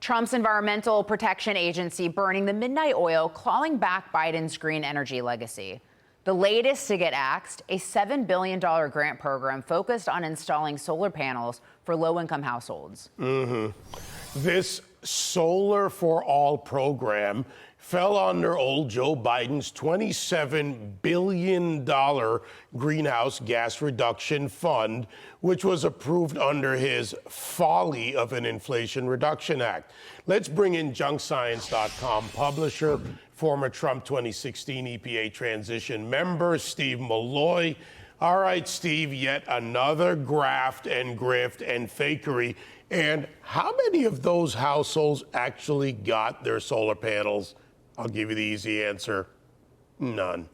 Trump's Environmental Protection Agency burning the midnight oil, clawing back Biden's green energy legacy. The latest to get axed, a $7 billion grant program focused on installing solar panels for low-income households. This Solar for All program fell under old Joe Biden's $27 billion greenhouse gas reduction fund, which was approved under his folly of an Inflation Reduction Act. Let's bring in junkscience.com publisher, former Trump 2016 EPA transition member, Steve Milloy. All right, Steve, yet another graft and grift and fakery. And how many of those households actually got their solar panels? I'll give you the easy answer. None.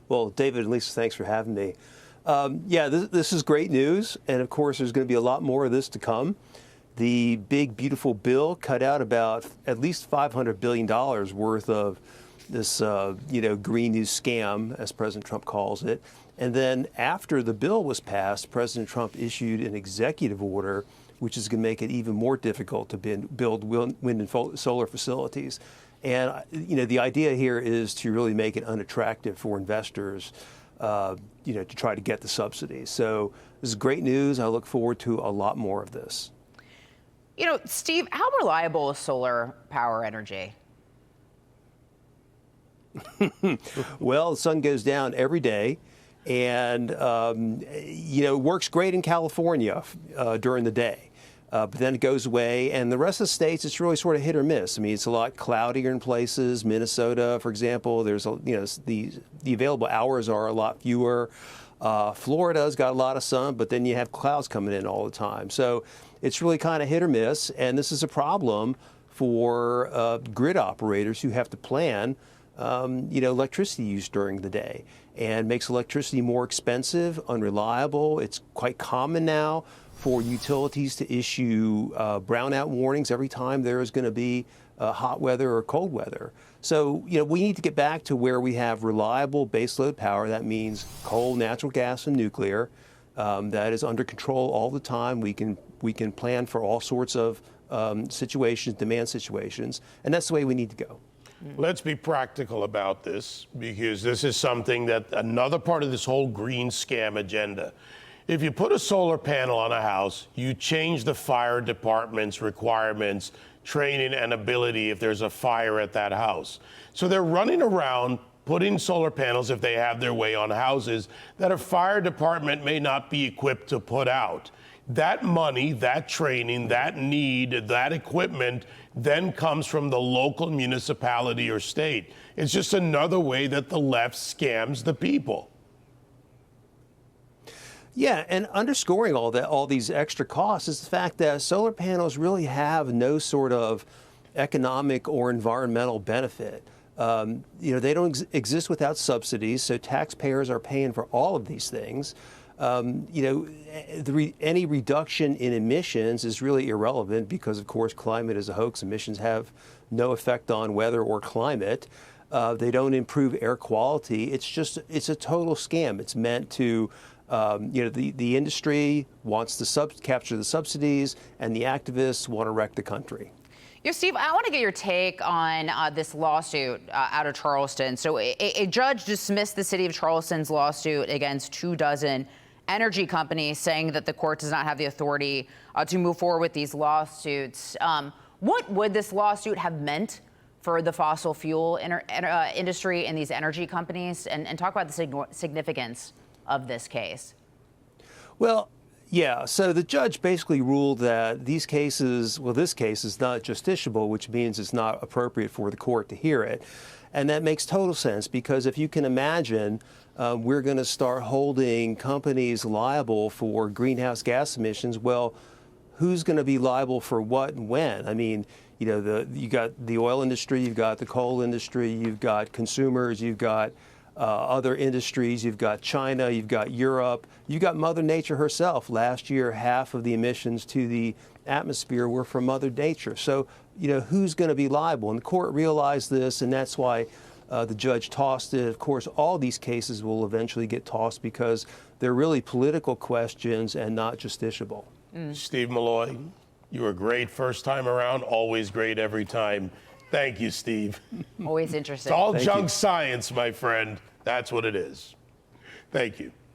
Well, David and Lisa, thanks for having me. Yeah, this is great news. And of course, there's going to be a lot more of this to come. The big, beautiful bill cut out about at least $500 billion worth of this, green news scam, as President Trump calls it. And then after the bill was passed, President Trump issued an executive order, which is going to make it even more difficult to build wind and solar facilities. And, the idea here is to really make it unattractive for investors, to try to get the subsidies. So this is great news. I look forward to a lot more of this. Steve, how reliable is solar power energy? Well, the sun goes down every day. And, it works great in California during the day. But then it goes away. And the rest of the states, it's really sort of hit or miss. I mean, it's a lot cloudier in places. Minnesota, for example, there's, the available hours are a lot fewer. Florida's got a lot of sun, but then you have clouds coming in all the time. So it's really kind of hit or miss. And this is a problem for grid operators who have to plan electricity use during the day, and makes electricity more expensive, unreliable. It's quite common now for utilities to issue brownout warnings every time there is going to be hot weather or cold weather. So, we need to get back to where we have reliable baseload power. That means coal, natural gas, and nuclear. That is under control all the time. We can plan for all sorts of situations, demand situations, and that's the way we need to go. Let's be practical about this, because this is something that another part of this whole green scam agenda. If you put a solar panel on a house, you change the fire department's requirements, training, and ability if there's a fire at that house. So they're running around putting solar panels, if they have their way, on houses that a fire department may not be equipped to put out. That money, that training, that need, that equipment then comes from the local municipality or state. It's just another way that the left scams the people. Yeah, and underscoring all these extra costs is the fact that solar panels really have no sort of economic or environmental benefit. They don't exist without subsidies, so taxpayers are paying for all of these things. Any reduction in emissions is really irrelevant because, of course, climate is a hoax. Emissions have no effect on weather or climate. They don't improve air quality. It's a total scam. It's meant to, the industry wants to capture the subsidies, and the activists want to wreck the country. Steve, I want to get your take on this lawsuit out of Charleston. So a judge dismissed the city of Charleston's lawsuit against 24 energy companies, saying that the court does not have the authority to move forward with these lawsuits. What would this lawsuit have meant for the fossil fuel industry and these energy companies? And talk about the significance of this case. Well, yeah, so the judge basically ruled that this case is not justiciable, which means it's not appropriate for the court to hear it. And that makes total sense, because if you can imagine, we're going to start holding companies liable for greenhouse gas emissions. Well, who's going to be liable for what and when? I mean, you got the oil industry, you've got the coal industry, you've got consumers, you've got other industries, you've got China, you've got Europe, you've got Mother Nature herself. Last year, half of the emissions to the atmosphere were from Mother Nature. So, who's going to be liable? And the court realized this, and that's why the judge tossed it. Of course, all these cases will eventually get tossed because they're really political questions and not justiciable. Steve Milloy, you were great first time around, always great every time. Thank you, Steve. Always interesting. It's all junk science, my friend. That's what it is. Thank you.